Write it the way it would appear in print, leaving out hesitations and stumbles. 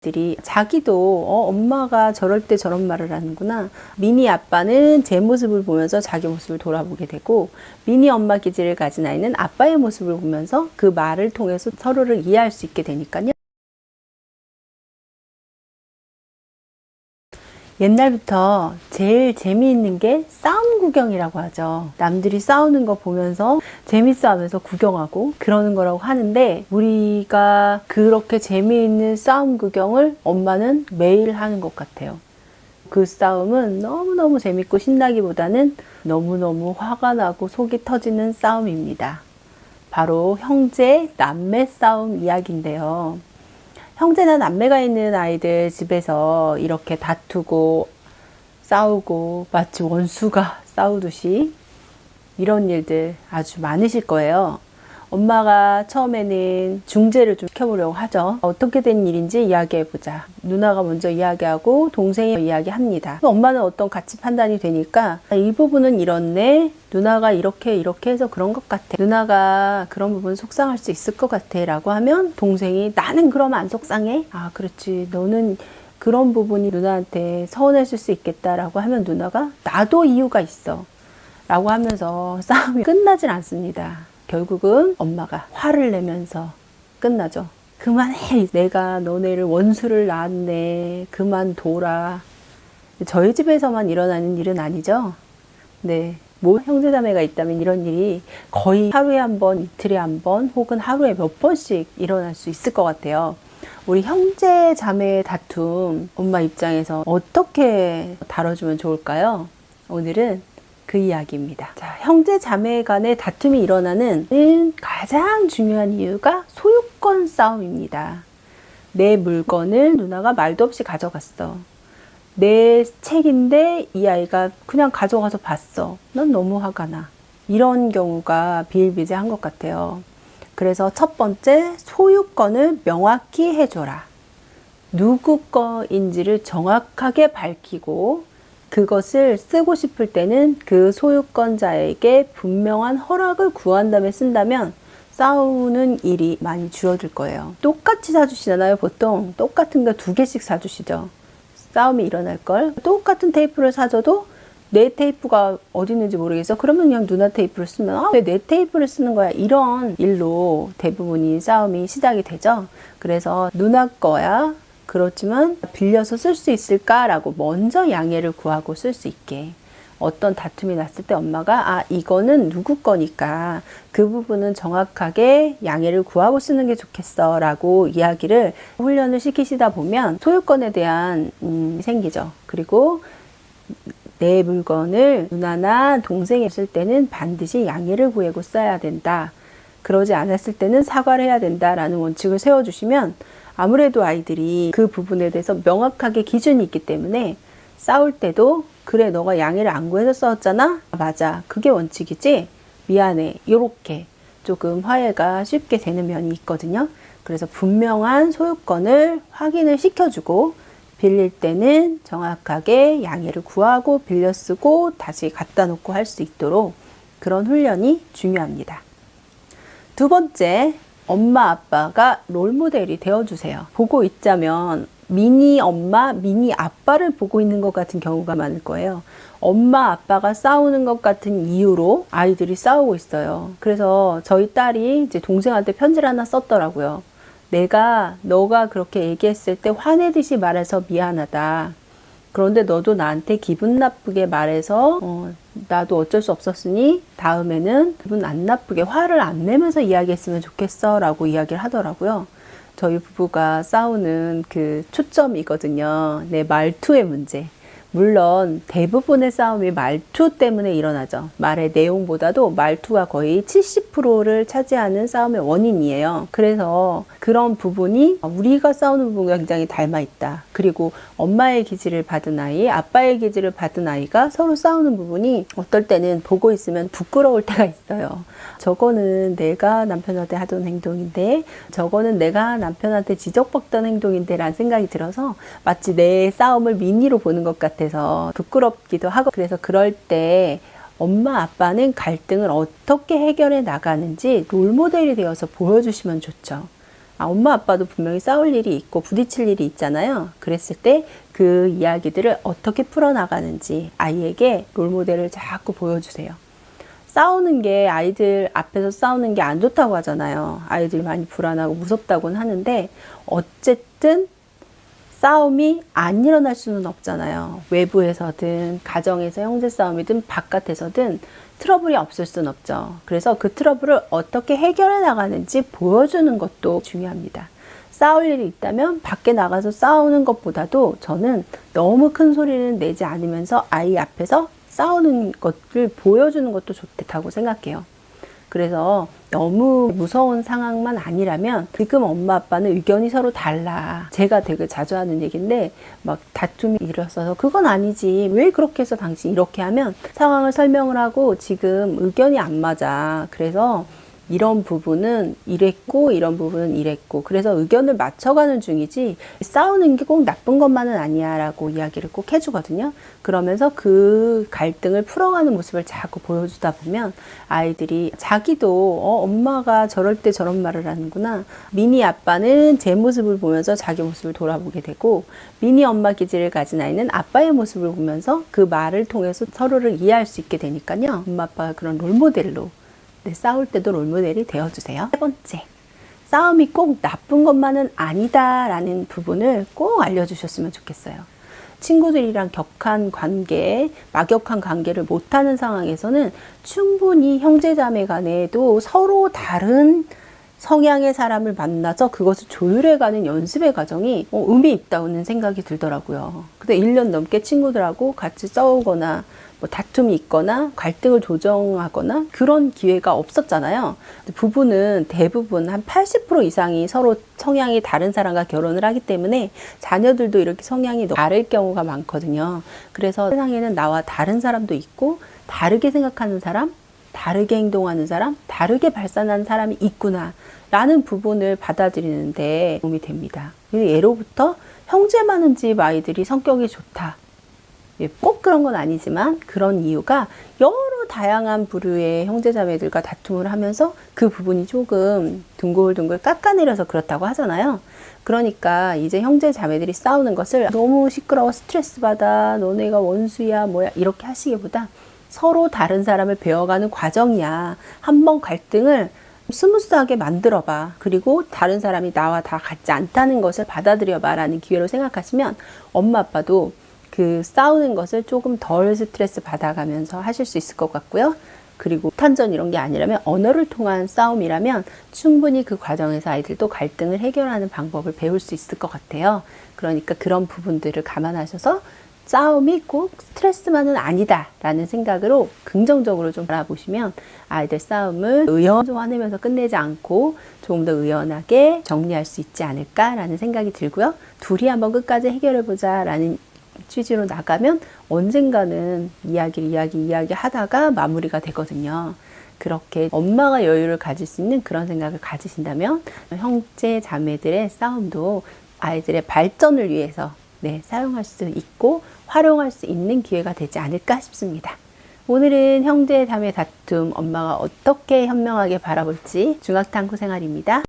들이 자기도 엄마가 저럴 때 저런 말을 하는구나. 미니 아빠는 제 모습을 보면서 자기 모습을 돌아보게 되고, 미니 엄마 기질을 가진 아이는 아빠의 모습을 보면서 그 말을 통해서 서로를 이해할 수 있게 되니까요. 옛날부터 제일 재미있는 게 싸움 구경이라고 하죠. 남들이 싸우는 거 보면서 재밌어 하면서 구경하고 그러는 거라고 하는데, 우리가 그렇게 재미있는 싸움 구경을 엄마는 매일 하는 것 같아요. 그 싸움은 너무너무 재밌고 신나기보다는 너무너무 화가 나고 속이 터지는 싸움입니다. 바로 형제, 남매 싸움 이야기인데요. 형제나 남매가 있는 아이들 집에서 이렇게 다투고 싸우고 마치 원수가 싸우듯이 이런 일들 아주 많으실 거예요. 엄마가 처음에는 중재를 좀 시켜보려고 하죠. 어떻게 된 일인지 이야기해보자. 누나가 먼저 이야기하고 동생이 이야기합니다. 엄마는 어떤 가치 판단이 되니까 이 부분은 이렇네. 누나가 이렇게 해서 그런 것 같아. 누나가 그런 부분 속상할 수 있을 것 같아 라고 하면 동생이 나는 그러면 안 속상해? 아 그렇지. 너는 그런 부분이 누나한테 서운했을 수 있겠다 라고 하면 누나가 나도 이유가 있어 라고 하면서 싸움이 끝나질 않습니다. 결국은 엄마가 화를 내면서 끝나죠. 그만해. 내가 너네를 원수를 낳았네. 그만둬라. 저희 집에서만 일어나는 일은 아니죠. 네. 뭐 형제자매가 있다면 이런 일이 거의 하루에 한 번, 이틀에 한 번, 혹은 하루에 몇 번씩 일어날 수 있을 것 같아요. 우리 형제 자매의 다툼, 엄마 입장에서 어떻게 다뤄주면 좋을까요? 오늘은 그 이야기입니다. 자, 형제 자매 간의 다툼이 일어나는 가장 중요한 이유가 소유권 싸움입니다. 내 물건을 누나가 말도 없이 가져갔어. 내 책인데 이 아이가 그냥 가져가서 봤어. 난 너무 화가 나. 이런 경우가 비일비재한 것 같아요. 그래서 첫 번째, 소유권을 명확히 해줘라. 누구 거인지를 정확하게 밝히고 그것을 쓰고 싶을 때는 그 소유권자에게 분명한 허락을 구한 다음에 쓴다면 싸우는 일이 많이 줄어들 거예요. 똑같이 사주시잖아요. 보통 똑같은 거 2개씩 사주시죠. 싸움이 일어날 걸. 똑같은 테이프를 사줘도 내 테이프가 어디 있는지 모르겠어. 그러면 그냥 누나 테이프를 쓰면 왜 내 테이프를 쓰는 거야. 이런 일로 대부분이 싸움이 시작이 되죠. 그래서 누나 거야. 그렇지만 빌려서 쓸 수 있을까라고 먼저 양해를 구하고 쓸 수 있게. 어떤 다툼이 났을 때 엄마가 이거는 누구 거니까 그 부분은 정확하게 양해를 구하고 쓰는 게 좋겠어 라고 이야기를 훈련을 시키시다 보면 소유권에 대한 생기죠. 그리고 내 물건을 누나나 동생이 쓸 때는 반드시 양해를 구하고 써야 된다. 그러지 않았을 때는 사과를 해야 된다라는 원칙을 세워주시면 아무래도 아이들이 그 부분에 대해서 명확하게 기준이 있기 때문에 싸울 때도 그래 너가 양해를 안 구해서 싸웠잖아? 맞아. 그게 원칙이지? 미안해. 이렇게 조금 화해가 쉽게 되는 면이 있거든요. 그래서 분명한 소유권을 확인을 시켜주고 빌릴 때는 정확하게 양해를 구하고 빌려 쓰고 다시 갖다 놓고 할 수 있도록 그런 훈련이 중요합니다. 두 번째, 엄마 아빠가 롤모델이 되어주세요. 보고 있자면 미니 엄마, 미니 아빠를 보고 있는 것 같은 경우가 많을 거예요. 엄마 아빠가 싸우는 것 같은 이유로 아이들이 싸우고 있어요. 그래서 저희 딸이 이제 동생한테 편지를 하나 썼더라고요. 너가 그렇게 얘기했을 때 화내듯이 말해서 미안하다. 그런데 너도 나한테 기분 나쁘게 말해서 나도 어쩔 수 없었으니 다음에는 기분 안 나쁘게 화를 안 내면서 이야기했으면 좋겠어 라고 이야기를 하더라고요. 저희 부부가 싸우는 그 초점이거든요. 내 말투의 문제. 물론 대부분의 싸움이 말투 때문에 일어나죠. 말의 내용보다도 말투가 거의 70%를 차지하는 싸움의 원인이에요. 그래서 그런 부분이 우리가 싸우는 부분과 굉장히 닮아 있다. 그리고 엄마의 기질을 받은 아이, 아빠의 기질을 받은 아이가 서로 싸우는 부분이 어떨 때는 보고 있으면 부끄러울 때가 있어요. 저거는 내가 남편한테 하던 행동인데 저거는 내가 남편한테 지적받던 행동인데 라는 생각이 들어서 마치 내 싸움을 미니로 보는 것 같아서 부끄럽기도 하고, 그래서 그럴 때 엄마 아빠는 갈등을 어떻게 해결해 나가는지 롤모델이 되어서 보여주시면 좋죠. 엄마 아빠도 분명히 싸울 일이 있고 부딪힐 일이 있잖아요. 그랬을 때 그 이야기들을 어떻게 풀어나가는지 아이에게 롤모델을 자꾸 보여주세요. 싸우는 게 아이들 앞에서 싸우는 게 안 좋다고 하잖아요. 아이들이 많이 불안하고 무섭다고는 하는데 어쨌든 싸움이 안 일어날 수는 없잖아요. 외부에서든 가정에서 형제 싸움이든 바깥에서든 트러블이 없을 수는 없죠. 그래서 그 트러블을 어떻게 해결해 나가는지 보여주는 것도 중요합니다. 싸울 일이 있다면 밖에 나가서 싸우는 것보다도 저는 너무 큰 소리는 내지 않으면서 아이 앞에서 싸우는 것을 보여주는 것도 좋다고 생각해요. 그래서 너무 무서운 상황만 아니라면 지금 엄마 아빠는 의견이 서로 달라. 제가 되게 자주 하는 얘기인데 막 다툼이 일었어서 그건 아니지. 왜 그렇게 해서 당신 이렇게 하면 상황을 설명을 하고 지금 의견이 안 맞아. 그래서 이런 부분은 이랬고 이런 부분은 이랬고 그래서 의견을 맞춰가는 중이지 싸우는 게 꼭 나쁜 것만은 아니야 라고 이야기를 꼭 해주거든요. 그러면서 그 갈등을 풀어가는 모습을 자꾸 보여주다 보면 아이들이 자기도 엄마가 저럴 때 저런 말을 하는구나. 미니 아빠는 제 모습을 보면서 자기 모습을 돌아보게 되고 미니 엄마 기질을 가진 아이는 아빠의 모습을 보면서 그 말을 통해서 서로를 이해할 수 있게 되니까요. 엄마 아빠가 그런 롤모델로 싸울 때도 롤모델이 되어주세요. 세 번째, 싸움이 꼭 나쁜 것만은 아니다라는 부분을 꼭 알려주셨으면 좋겠어요. 친구들이랑 격한 관계, 막역한 관계를 못하는 상황에서는 충분히 형제자매 간에도 서로 다른 성향의 사람을 만나서 그것을 조율해가는 연습의 과정이 의미 있다는 생각이 들더라고요. 근데 1년 넘게 친구들하고 같이 싸우거나 다툼이 있거나 갈등을 조정하거나 그런 기회가 없었잖아요. 부부는 대부분 한 80% 이상이 서로 성향이 다른 사람과 결혼을 하기 때문에 자녀들도 이렇게 성향이 다를 경우가 많거든요. 그래서 세상에는 나와 다른 사람도 있고 다르게 생각하는 사람, 다르게 행동하는 사람, 다르게 발산하는 사람이 있구나 라는 부분을 받아들이는데 도움이 됩니다. 예로부터 형제 많은 집 아이들이 성격이 좋다. 꼭 그런 건 아니지만 그런 이유가 여러 다양한 부류의 형제자매들과 다툼을 하면서 그 부분이 조금 둥글둥글 깎아내려서 그렇다고 하잖아요. 그러니까 이제 형제자매들이 싸우는 것을 너무 시끄러워 스트레스 받아 너네가 원수야 뭐야 이렇게 하시기보다 서로 다른 사람을 배워가는 과정이야. 한번 갈등을 스무스하게 만들어봐. 그리고 다른 사람이 나와 다 같지 않다는 것을 받아들여봐 라는 기회로 생각하시면 엄마 아빠도 그 싸우는 것을 조금 덜 스트레스 받아가면서 하실 수 있을 것 같고요. 그리고 탄전 이런 게 아니라면 언어를 통한 싸움이라면 충분히 그 과정에서 아이들도 갈등을 해결하는 방법을 배울 수 있을 것 같아요. 그러니까 그런 부분들을 감안하셔서 싸움이 꼭 스트레스만은 아니다 라는 생각으로 긍정적으로 좀 바라보시면 아이들 싸움을 좀 화내면서 끝내지 않고 조금 더 의연하게 정리할 수 있지 않을까 라는 생각이 들고요. 둘이 한번 끝까지 해결해보자 라는 취지로 나가면 언젠가는 이야기 하다가 마무리가 되거든요. 그렇게 엄마가 여유를 가질 수 있는 그런 생각을 가지신다면 형제 자매들의 싸움도 아이들의 발전을 위해서 사용할 수 있고 활용할 수 있는 기회가 되지 않을까 싶습니다. 오늘은 형제 자매 다툼 엄마가 어떻게 현명하게 바라볼지 중학탐구 생활입니다.